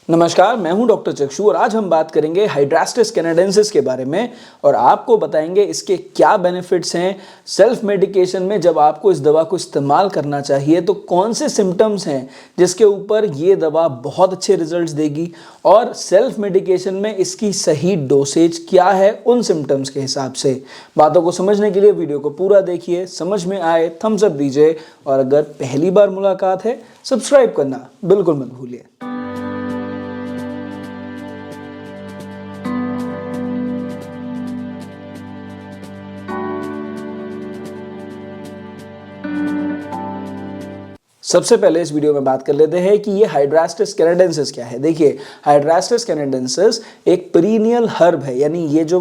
नमस्कार, मैं हूं डॉक्टर चक्षु और आज हम बात करेंगे हाइड्रास्टिस कैनेडेंसिस के बारे में और आपको बताएंगे इसके क्या बेनिफिट्स हैं। सेल्फ मेडिकेशन में जब आपको इस दवा को इस्तेमाल करना चाहिए तो कौन से सिम्टम्स हैं जिसके ऊपर ये दवा बहुत अच्छे रिजल्ट्स देगी और सेल्फ मेडिकेशन में इसकी सही डोसेज क्या है उन सिम्टम्स के हिसाब से। बातों को समझने के लिए वीडियो को पूरा देखिए, समझ में आए थम्स अप दीजिए और अगर पहली बार मुलाकात है सब्सक्राइब करना बिल्कुल मत भूलिए। सबसे पहले इस वीडियो में बात कर लेते हैं कि ये हाइड्रास्टिस कैनेडेंसिस क्या है। देखिए, हाइड्रास्टिस कैनेडेंसिस एक पेरिनियल हर्ब है, यानी ये जो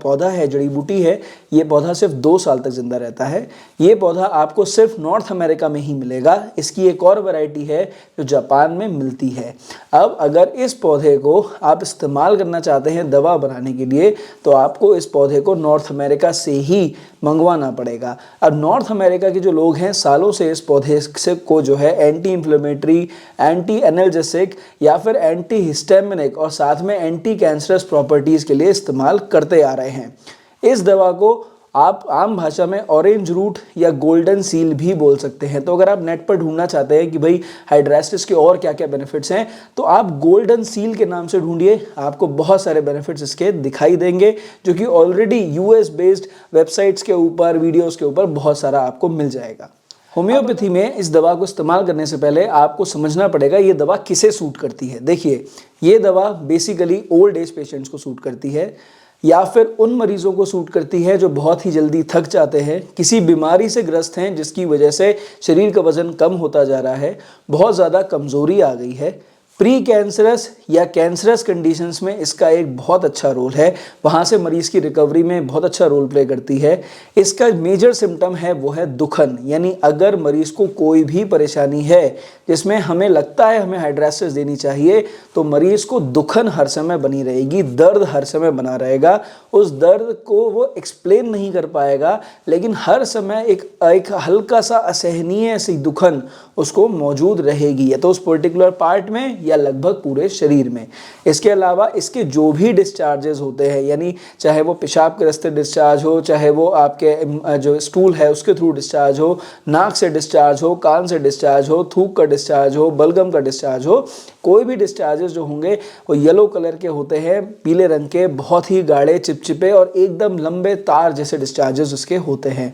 पौधा है, जड़ी बूटी है, ये पौधा सिर्फ 2 साल तक जिंदा रहता है। ये पौधा आपको सिर्फ नॉर्थ अमेरिका में ही मिलेगा। इसकी एक और वैरायटी है जो जापान में मिलती है। अब अगर इस पौधे को आप इस्तेमाल करना चाहते हैं दवा बनाने के लिए तो आपको इस पौधे को नॉर्थ अमेरिका से ही मंगवाना पड़ेगा। अब नॉर्थ अमेरिका के जो लोग हैं सालों से इस पौधे से को जो है एंटी इंफ्लेमेटरी, एंटी एनाल्जेसिक या फिर एंटी हिस्टामिनिक और साथ में एंटी कैंसरस प्रॉपर्टीज के लिए इस्तेमाल करते आ रहे हैं। इस दवा को आप आम भाषा में ऑरेंज रूट या गोल्डन सील भी बोल सकते हैं। तो अगर आप नेट पर ढूंढना चाहते हैं कि भाई हाइड्रास्टिस के और क्या क्या बेनिफिट्स हैं तो आप गोल्डन सील के नाम से ढूंढिए, आपको बहुत सारे बेनिफिट्स इसके दिखाई देंगे जो कि ऑलरेडी यूएस बेस्ड वेबसाइट्स के ऊपर, वीडियोस के ऊपर बहुत सारा आपको मिल जाएगा। होम्योपैथी में इस दवा को इस्तेमाल करने से पहले आपको समझना पड़ेगा ये दवा किसे सूट करती है। देखिए, ये दवा बेसिकली ओल्ड एज पेशेंट्स को सूट करती है या फिर उन मरीजों को सूट करती है जो बहुत ही जल्दी थक जाते हैं, किसी बीमारी से ग्रस्त हैं जिसकी वजह से शरीर का वजन कम होता जा रहा है, बहुत ज़्यादा कमज़ोरी आ गई है। प्री कैंसरस या कैंसरस कंडीशंस में इसका एक बहुत अच्छा रोल है, वहाँ से मरीज़ की रिकवरी में बहुत अच्छा रोल प्ले करती है। इसका मेजर सिम्टम है वो है दुखन, यानी अगर मरीज़ को कोई भी परेशानी है जिसमें हमें लगता है हमें हाइड्रास्टिस देनी चाहिए तो मरीज़ को दुखन हर समय बनी रहेगी, दर्द हर समय बना रहेगा। उस दर्द को वो एक्सप्लेन नहीं कर पाएगा लेकिन हर समय एक हल्का सा असहनीय सी दुखन उसको मौजूद रहेगी, या तो उस पर्टिकुलर पार्ट में या लगभग पूरे शरीर में। इसके अलावा इसके जो भी डिस्चार्जेस होते हैं, यानी चाहे वो पेशाब के रास्ते डिस्चार्ज हो, चाहे वो आपके जो स्टूल है उसके थ्रू डिस्चार्ज हो, नाक से डिस्चार्ज हो, कान से डिस्चार्ज हो, थूक का डिस्चार्ज हो, बलगम का डिस्चार्ज हो, कोई भी डिस्चार्जेस जो होंगे वो येलो कलर के होते हैं, पीले रंग के, बहुत ही गाढ़े, चिपचिपे और एकदम लंबे तार जैसे डिस्चार्जेस उसके होते हैं।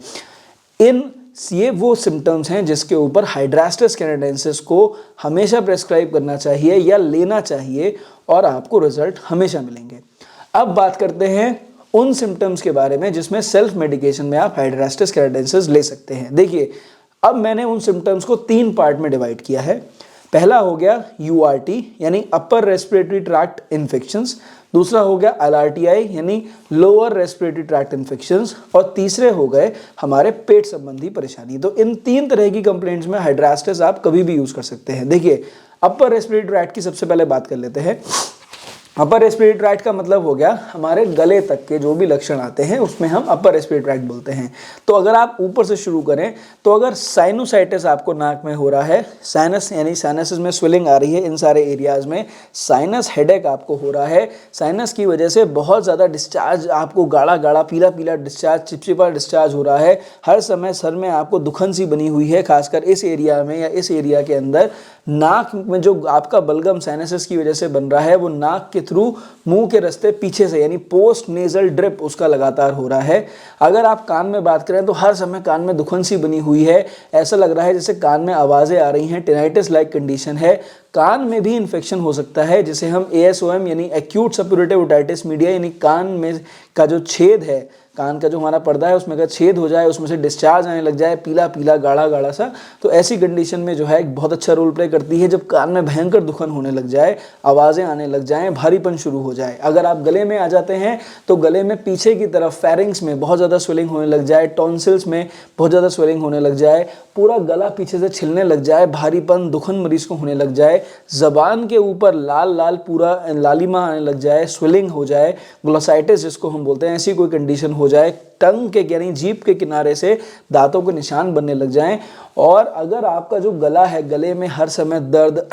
ये वो सिम्टम्स हैं जिसके ऊपर हाइड्रास्टिस कैनेडेंसिस को हमेशा प्रेस्क्राइब करना चाहिए या लेना चाहिए और आपको रिजल्ट हमेशा मिलेंगे। अब बात करते हैं उन सिम्टम्स के बारे में जिसमें सेल्फ मेडिकेशन में आप हाइड्रास्टिस कैनेडेंसिस ले सकते हैं। देखिए, अब मैंने उन सिम्टम्स को 3 पार्ट में डिवाइड किया है। पहला हो गया यूआरटी यानी अपर रेस्पिरेटरी ट्रैक्ट इन्फेक्शंस, दूसरा हो गया एलआरटीआई यानी लोअर रेस्पिरेटरी ट्रैक्ट इन्फेक्शंस और तीसरे हो गए हमारे पेट संबंधी परेशानी। तो इन 3 तरह की कंप्लेंट्स में हाइड्रास्टिस आप कभी भी यूज कर सकते हैं। देखिए, अपर रेस्पिरेटरी ट्रैक्ट की सबसे पहले बात कर लेते हैं। अपर रेस्पिरेटरी ट्रैक्ट का मतलब हो गया हमारे गले तक के जो भी लक्षण आते हैं उसमें हम अपर रेस्पिरेटरी ट्रैक्ट बोलते हैं। तो अगर आप ऊपर से शुरू करें तो अगर साइनोसाइटिस आपको नाक में हो रहा है, साइनस यानी साइनसेस में स्वेलिंग आ रही है इन सारे एरियाज में, साइनस हेडेक आपको हो रहा है, साइनस की वजह से बहुत ज़्यादा डिस्चार्ज, आपको गाढ़ा गाढ़ा पीला पीला डिस्चार्ज, चिपचिपा डिस्चार्ज हो रहा है, हर समय सर में आपको दुखन सी बनी हुई है, खासकर इस एरिया में या इस एरिया के अंदर, नाक में जो आपका बलगम साइनसेस की वजह से बन रहा है वो नाक के थ्रू मुंह के रास्ते पीछे से यानी पोस्ट नेजल ड्रिप उसका लगातार हो रहा है। अगर आप कान में बात करें तो हर समय कान में दुखन सी बनी हुई है, ऐसा लग रहा है जैसे कान में आवाज़ें आ रही हैं, टिनाइटिस लाइक कंडीशन है। कान में भी इन्फेक्शन हो सकता है जिसे हम एएसओएम यानी एक्यूट सप्यूरेटिव ओटाइटिस मीडिया यानी कान में का जो छेद है, कान का जो हमारा पर्दा है उसमें अगर छेद हो जाए, उसमें से डिस्चार्ज आने लग जाए पीला पीला गाढ़ा गाढ़ा सा, तो ऐसी कंडीशन में जो है एक बहुत अच्छा रोल प्ले करती है जब कान में भयंकर दुखन होने लग जाए, आवाज़ें आने लग जाएं, भारीपन शुरू हो जाए। अगर आप गले में आ जाते हैं तो गले में पीछे की तरफ फेरिंग्स में बहुत ज़्यादा स्वेलिंग होने लग जाए, टॉन्सिल्स में बहुत ज़्यादा स्वेलिंग होने लग जाए, पूरा गला पीछे से छिलने लग जाए, भारीपन दुखन मरीज को होने लग जाए, ज़बान के ऊपर लाल लाल पूरा लालिमा आने लग जाए, स्वेलिंग हो जाए, ग्लोसाइटिस जिसको हम बोलते हैं, ऐसी कोई कंडीशन हो जाए, टंग के यानी जीभ के किनारे से दांतों के निशान बनने लग जाएं, और अगर आपका जो गला है, गले में हर समय दर्द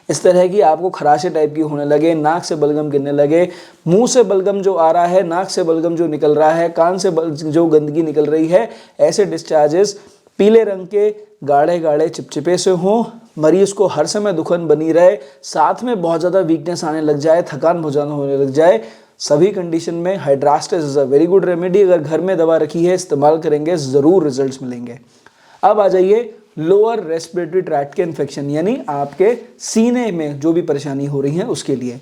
इस तरह की आपको खराशे टाइप की होने लगे, नाक से बलगम गिरने लगे, मुंह से बलगम जो आ रहा है, नाक से बलगम जो निकल रहा है, कान से जो गंदगी निकल रही है, ऐसे डिस्चार्जेस पीले रंग के गाढ़े गाढ़े चिपचिपे से हों, मरीज को हर समय दुखन बनी रहे, साथ में बहुत ज़्यादा वीकनेस आने लग जाए, थकान बहुत ज़्यादा होने लग जाए, सभी कंडीशन में hydrastis is a very good remedy. अगर घर में दवा रखी है, इस्तेमाल करेंगे, ज़रूर रिजल्ट्स मिलेंगे। अब आ जाइए लोअर रेस्पिरेटरी ट्रैक्ट के इन्फेक्शन, यानी आपके सीने में जो भी परेशानी हो रही है उसके लिए।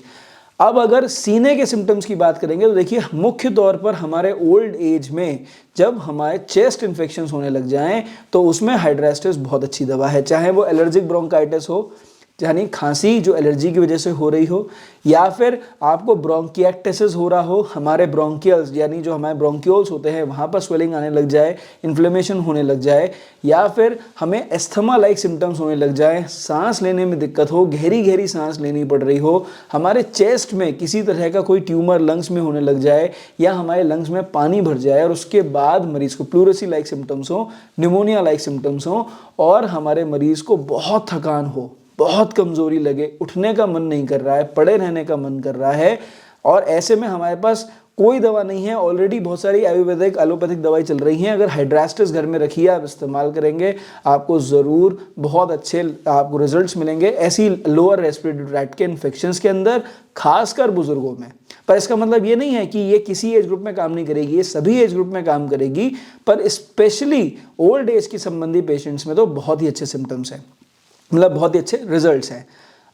अब अगर सीने के सिम्टम्स की बात करेंगे तो देखिए, मुख्य तौर पर हमारे ओल्ड एज में जब हमारे चेस्ट इन्फेक्शंस होने लग जाएं तो उसमें हाइड्रास्टिस बहुत अच्छी दवा है, चाहे वो एलर्जिक ब्रोंकाइटिस हो, यानी खांसी जो एलर्जी की वजह से हो रही हो, या फिर आपको ब्रोंकिएक्टिस हो रहा हो, हमारे ब्रोंकियल्स यानी जो हमारे ब्रोंक्यूल्स होते हैं वहाँ पर स्वेलिंग आने लग जाए, इन्फ्लेमेशन होने लग जाए, या फिर हमें एस्थमा लाइक सिम्टम्स होने लग जाए, सांस लेने में दिक्कत हो, गहरी गहरी सांस लेनी पड़ रही हो, हमारे चेस्ट में किसी तरह का कोई ट्यूमर लंग्स में होने लग जाए, या हमारे लंग्स में पानी भर जाए और उसके बाद मरीज़ को प्लूरेसी लाइक सिम्टम्स हो, निमोनिया लाइक सिम्टम्स हो, और हमारे मरीज़ को बहुत थकान हो, बहुत कमज़ोरी लगे, उठने का मन नहीं कर रहा है, पड़े रहने का मन कर रहा है, और ऐसे में हमारे पास कोई दवा नहीं है, ऑलरेडी बहुत सारी आयुर्वेदिक एलोपैथिक दवाई चल रही हैं, अगर हाइड्रास्टिस घर में रखिए, आप इस्तेमाल करेंगे, आपको ज़रूर बहुत अच्छे आपको रिजल्ट्स मिलेंगे ऐसी लोअर रेस्पिरेटरी ट्रैक्ट के इन्फेक्शंस के अंदर, खासकर बुजुर्गों में। पर इसका मतलब ये नहीं है कि ये किसी एज ग्रुप में काम नहीं करेगी, ये सभी एज ग्रुप में काम करेगी, पर स्पेशली ओल्ड एज की संबंधी पेशेंट्स में तो बहुत ही अच्छे सिम्टम्स हैं, मतलब बहुत ही अच्छे रिजल्ट्स हैं।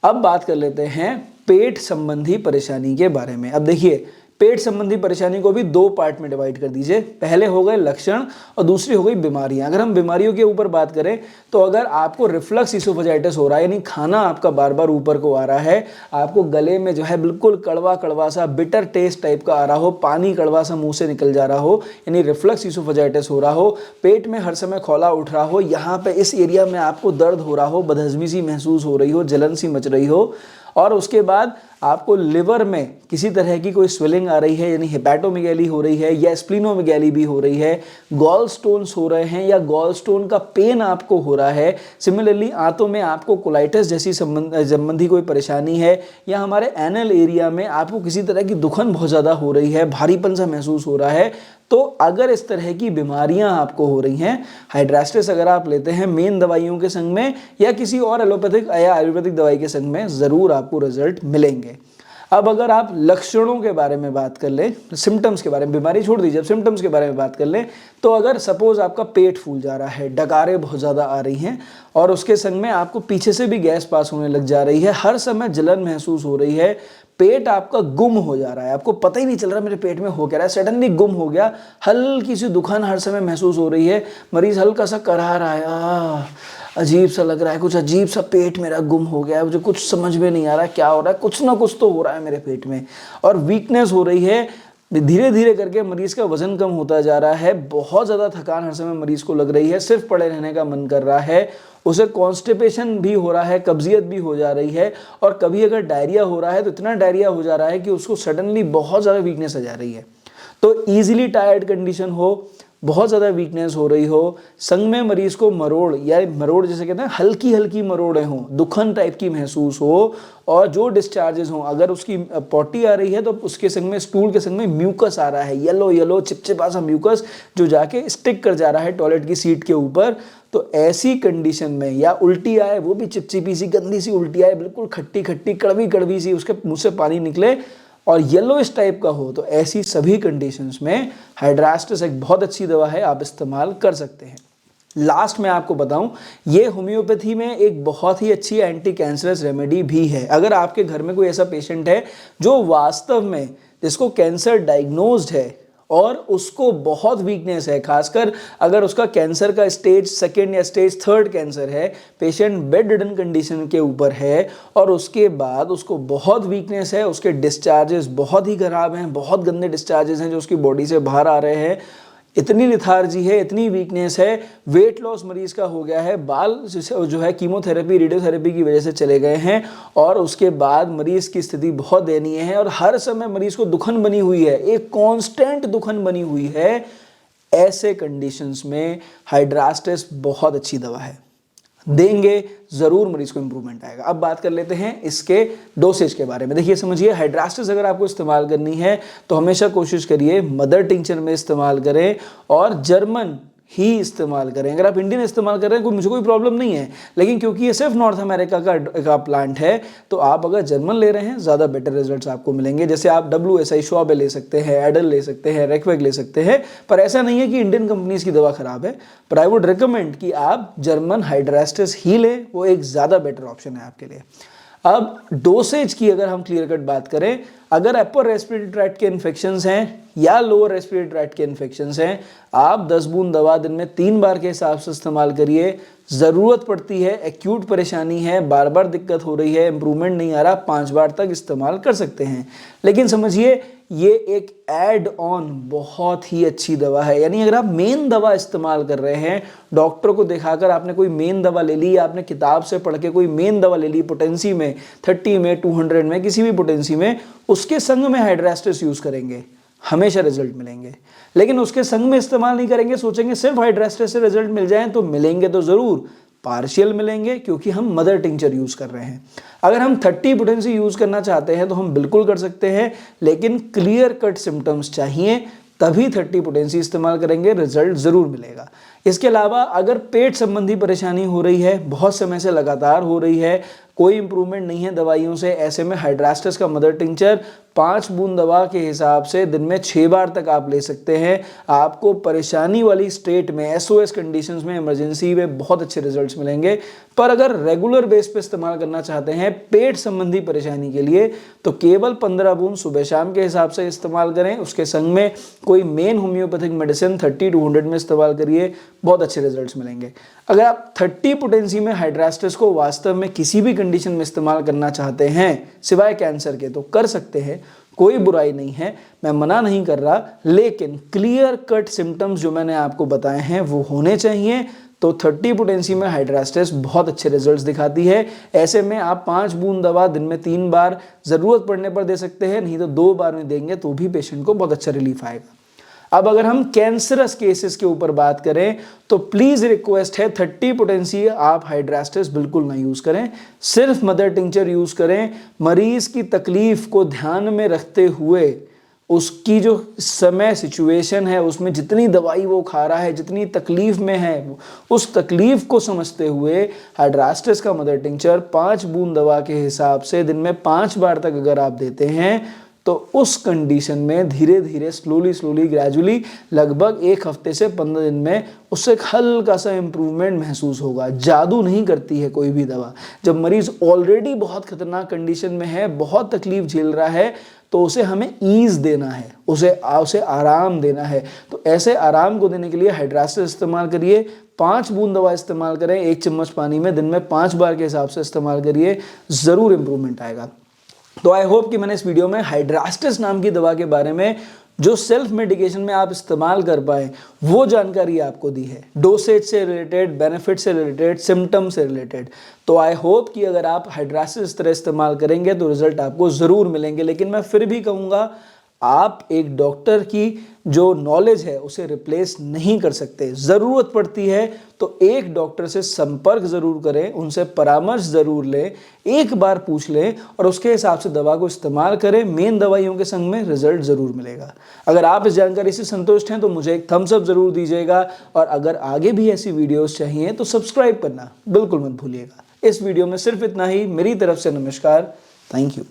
अब बात कर लेते हैं पेट संबंधी परेशानी के बारे में। अब देखिए, पेट संबंधी परेशानी को भी दो पार्ट में डिवाइड कर दीजिए, पहले हो गए लक्षण और दूसरी हो गई बीमारियां। अगर हम बीमारियों के ऊपर बात करें तो अगर आपको रिफ्लक्स इसोफेजाइटिस हो रहा है, यानी खाना आपका बार बार ऊपर को आ रहा है, आपको गले में जो है बिल्कुल कड़वा कड़वा सा बिटर टेस्ट टाइप का आ रहा हो, पानी कड़वा सा मुंह से निकल जा रहा हो, यानी रिफ्लक्स इसोफेजाइटिस हो रहा हो, पेट में हर समय खौला उठ रहा हो, यहाँ पे इस एरिया में आपको दर्द हो रहा हो, बदहजमी सी महसूस हो रही हो, जलन सी मच रही हो, और उसके बाद आपको लिवर में किसी तरह की कोई स्वेलिंग आ रही है, यानी हेपेटोमेगैली हो रही है या स्प्लीनोमेगैली भी हो रही है, गॉल स्टोन्स हो रहे हैं या गॉल स्टोन का पेन आपको हो रहा है, सिमिलरली आंतों में आपको कोलाइटिस जैसी संबंधी कोई परेशानी है, या हमारे एनल एरिया में आपको किसी तरह की दुखन बहुत ज़्यादा हो रही है, भारीपन सा महसूस हो रहा है, तो अगर इस तरह की बीमारियां आपको हो रही हैं, हाइड्रास्टिस अगर आप लेते हैं मेन दवाइयों के संग में या किसी और एलोपैथिक या आयुर्वेदिक दवाई के संग में, ज़रूर आपको रिजल्ट मिलेंगे। अब अगर आप लक्षणों के बारे में बात कर लें, सिम्टम्स के बारे में, बीमारी छोड़ दीजिए, अब सिम्टम्स के बारे में बात कर लें, तो अगर सपोज आपका पेट फूल जा रहा है, डकारें बहुत ज़्यादा आ रही हैं और उसके संग में आपको पीछे से भी गैस पास होने लग जा रही है, हर समय जलन महसूस हो रही है, पेट आपका गुम हो जा रहा है, आपको पता ही नहीं चल रहा मेरे पेट में हो क्या रहा है, सडनली गुम हो गया, हल्की सी दुखान हर समय महसूस हो रही है, मरीज हल्का सा कराह रहा है, अजीब सा लग रहा है, कुछ अजीब सा पेट मेरा गुम हो गया है, मुझे कुछ समझ में नहीं आ रहा क्या हो रहा है, कुछ ना कुछ तो हो रहा है मेरे पेट में, और वीकनेस हो रही है, धीरे धीरे करके मरीज का वजन कम होता जा रहा है, बहुत ज़्यादा थकान हर समय मरीज को लग रही है, सिर्फ पड़े रहने का मन कर रहा है, उसे कॉन्स्टिपेशन भी हो रहा है, कब्जियत भी हो जा रही है, और कभी अगर डायरिया हो रहा है तो इतना डायरिया हो जा रहा है कि उसको सडनली बहुत ज़्यादा वीकनेस आ जा रही है। तो ईजिली टायर्ड कंडीशन हो, बहुत ज़्यादा वीकनेस हो रही हो, संग में मरीज़ को मरोड़ या मरोड़ जैसे कहते हैं हल्की हल्की मरोड़ें हों, दुखन टाइप की महसूस हो, और जो डिस्चार्जेस हों, अगर उसकी पॉटी आ रही है तो उसके संग में स्टूल के संग में म्यूकस आ रहा है, येलो येलो चिपचिपा सा म्यूकस जो जाके स्टिक कर जा रहा है टॉयलेट की सीट के ऊपर, तो ऐसी कंडीशन में, या उल्टी आए, वो भी चिपचिपी सी गंदी सी उल्टी आए, बिल्कुल खट्टी खट्टी कड़वी कड़वी सी, उसके मुँह से पानी निकले और येलो इस टाइप का हो, तो ऐसी सभी कंडीशंस में हाइड्रास्टिस एक बहुत अच्छी दवा है, आप इस्तेमाल कर सकते हैं। लास्ट में आपको बताऊं, ये होम्योपैथी में एक बहुत ही अच्छी एंटी कैंसरस रेमेडी भी है। अगर आपके घर में कोई ऐसा पेशेंट है जो वास्तव में जिसको कैंसर डायग्नोज्ड है और उसको बहुत वीकनेस है, खासकर अगर उसका कैंसर का स्टेज 2 या स्टेज 3 कैंसर है, पेशेंट बेड रिडन कंडीशन के ऊपर है और उसके बाद उसको बहुत वीकनेस है, उसके डिस्चार्जेस बहुत ही खराब हैं, बहुत गंदे डिस्चार्जेस हैं जो उसकी बॉडी से बाहर आ रहे हैं, इतनी लिथार्जी है, इतनी वीकनेस है, वेट लॉस मरीज का हो गया है, बाल जो है कीमोथेरेपी रेडियोथेरेपी की वजह से चले गए हैं और उसके बाद मरीज की स्थिति बहुत दयनीय है और हर समय मरीज को दुखन बनी हुई है, एक कांस्टेंट दुखन बनी हुई है। ऐसे कंडीशंस में हाइड्रास्टिस बहुत अच्छी दवा है, देंगे जरूर मरीज को इंप्रूवमेंट आएगा। अब बात कर लेते हैं इसके डोसेज के बारे में। देखिए समझिए, हाइड्रास्टिस अगर आपको इस्तेमाल करनी है तो हमेशा कोशिश करिए मदर टिंचर में इस्तेमाल करें और जर्मन ही इस्तेमाल करें। अगर आप इंडियन इस्तेमाल कर रहे हैं मुझे कोई प्रॉब्लम नहीं है, लेकिन क्योंकि ये सिर्फ नॉर्थ अमेरिका का प्लांट है तो आप अगर जर्मन ले रहे हैं ज़्यादा बेटर रिजल्ट्स आपको मिलेंगे। जैसे आप WSI श्वाब ले सकते हैं, एडल ले सकते हैं, रेक्वेग ले सकते हैं, पर ऐसा नहीं है कि इंडियन कंपनीज की दवा खराब है। पर आई वुड रिकमेंड कि आप जर्मन हाइड्रास्टिस ही लें, वो एक ज़्यादा बेटर ऑप्शन है आपके लिए। अब डोसेज की अगर हम क्लियर कट बात करें, अगर अपर रेस्पिरेटरी ट्रैक्ट के इन्फेक्शंस हैं या लोअर रेस्पिरेटरी ट्रैक्ट के इन्फेक्शंस हैं, आप 10 बूंद दवा दिन में 3 बार के हिसाब से इस्तेमाल करिए। ज़रूरत पड़ती है, एक्यूट परेशानी है, बार बार दिक्कत हो रही है, इंप्रूवमेंट नहीं आ रहा, 5 बार तक इस्तेमाल कर सकते हैं। लेकिन समझिए ये एक ऐड ऑन बहुत ही अच्छी दवा है। यानी अगर आप मेन दवा इस्तेमाल कर रहे हैं, डॉक्टर को दिखाकर आपने कोई मेन दवा ले ली, आपने किताब से पढ़ के कोई मेन दवा ले ली पोटेंसी में, 30 में, 200 में, किसी भी पोटेंसी में, उसके संग में हाइड्रास्टिस यूज़ करेंगे, हमेशा रिजल्ट मिलेंगे। लेकिन उसके संग में इस्तेमाल नहीं करेंगे, सोचेंगे सिर्फ हाइड्रास्टिस से रिजल्ट मिल जाए, तो मिलेंगे तो ज़रूर, पार्शियल मिलेंगे क्योंकि हम मदर टिंचर यूज़ कर रहे हैं। अगर हम 30 पोटेंसी यूज़ करना चाहते हैं तो हम बिल्कुल कर सकते हैं, लेकिन क्लियर कट सिम्टम्स चाहिए, तभी 30 पोटेंसी इस्तेमाल करेंगे, रिजल्ट ज़रूर मिलेगा। इसके अलावा अगर पेट संबंधी परेशानी हो रही है, बहुत समय से लगातार हो रही है, कोई इंप्रूवमेंट नहीं है दवाइयों से, ऐसे में हाइड्रास्टिस का मदर टिंचर 5 बूंद दवा के हिसाब से दिन में 6 बार तक आप ले सकते हैं। आपको परेशानी वाली स्टेट में, SOS कंडीशंस में, इमरजेंसी में बहुत अच्छे रिजल्ट्स मिलेंगे। पर अगर रेगुलर बेस पे इस्तेमाल करना चाहते हैं पेट संबंधी परेशानी के लिए, तो केवल 15 बूंद सुबह शाम के हिसाब से इस्तेमाल करें। उसके संग में कोई मेन होम्योपैथिक मेडिसिन 30 to 100 में इस्तेमाल करिए, बहुत अच्छे रिजल्ट्स मिलेंगे। अगर आप 30 पोटेंसी में हाइड्रास्टिस को वास्तव में किसी भी कंडीशन में इस्तेमाल करना चाहते हैं सिवाय कैंसर के, तो कर सकते हैं, कोई बुराई नहीं है, मैं मना नहीं कर रहा, लेकिन क्लियर कट सिम्टम्स जो मैंने आपको बताए हैं वो होने चाहिए। तो 30 पोटेंसी में हाइड्रास्टिस बहुत अच्छे रिजल्ट्स दिखाती है। ऐसे में आप 5 बूंद दवा दिन में 3 बार ज़रूरत पड़ने पर दे सकते हैं, नहीं तो 2 बार में देंगे तो भी पेशेंट को बहुत अच्छा रिलीफ आएगा। अब अगर हम कैंसरस केसेस के ऊपर बात करें तो प्लीज़ रिक्वेस्ट है 30 पोटेंसी आप हाइड्रास्टिस बिल्कुल ना यूज़ करें, सिर्फ मदर टिंचर यूज़ करें। मरीज़ की तकलीफ़ को ध्यान में रखते हुए, उसकी जो समय सिचुएशन है, उसमें जितनी दवाई वो खा रहा है, जितनी तकलीफ़ में है, उस तकलीफ़ को समझते हुए हाइड्रास्टिस का मदर टिंचर 5 बूंद दवा के हिसाब से दिन में 5 बार तक अगर आप देते हैं तो उस कंडीशन में धीरे धीरे स्लोली ग्रेजुअली लगभग 1 हफ्ते से 15 दिन में उससे हल्का सा इम्प्रूवमेंट महसूस होगा। जादू नहीं करती है कोई भी दवा। जब मरीज़ ऑलरेडी बहुत खतरनाक कंडीशन में है, बहुत तकलीफ झेल रहा है, तो उसे हमें ईज़ देना है, उसे आराम देना है। तो ऐसे आराम को देने के लिए हाइड्रास्टिस इस्तेमाल करिए। 5 बूंद दवा इस्तेमाल करें 1 चम्मच पानी में, दिन में 5 बार के हिसाब से इस्तेमाल करिए, ज़रूर इम्प्रूवमेंट आएगा। तो आई होप कि मैंने इस वीडियो में हाइड्रास्टिस नाम की दवा के बारे में जो सेल्फ मेडिकेशन में आप इस्तेमाल कर पाए वो जानकारी आपको दी है, डोसेज से रिलेटेड, बेनिफिट से रिलेटेड, सिम्टम से रिलेटेड। तो आई होप कि अगर आप हाइड्रास्टिस इस तरह इस्तेमाल करेंगे तो रिजल्ट आपको ज़रूर मिलेंगे। लेकिन मैं फिर भी कहूँगा, आप एक डॉक्टर की जो नॉलेज है उसे रिप्लेस नहीं कर सकते। ज़रूरत पड़ती है तो एक डॉक्टर से संपर्क ज़रूर करें, उनसे परामर्श ज़रूर लें, एक बार पूछ लें और उसके हिसाब से दवा को इस्तेमाल करें। मेन दवाइयों के संग में रिजल्ट ज़रूर मिलेगा। अगर आप इस जानकारी से संतुष्ट हैं तो मुझे एक थम्स अप ज़रूर दीजिएगा, और अगर आगे भी ऐसी वीडियोज़ चाहिए तो सब्सक्राइब करना बिल्कुल मत भूलिएगा। इस वीडियो में सिर्फ इतना ही। मेरी तरफ से नमस्कार, थैंक यू।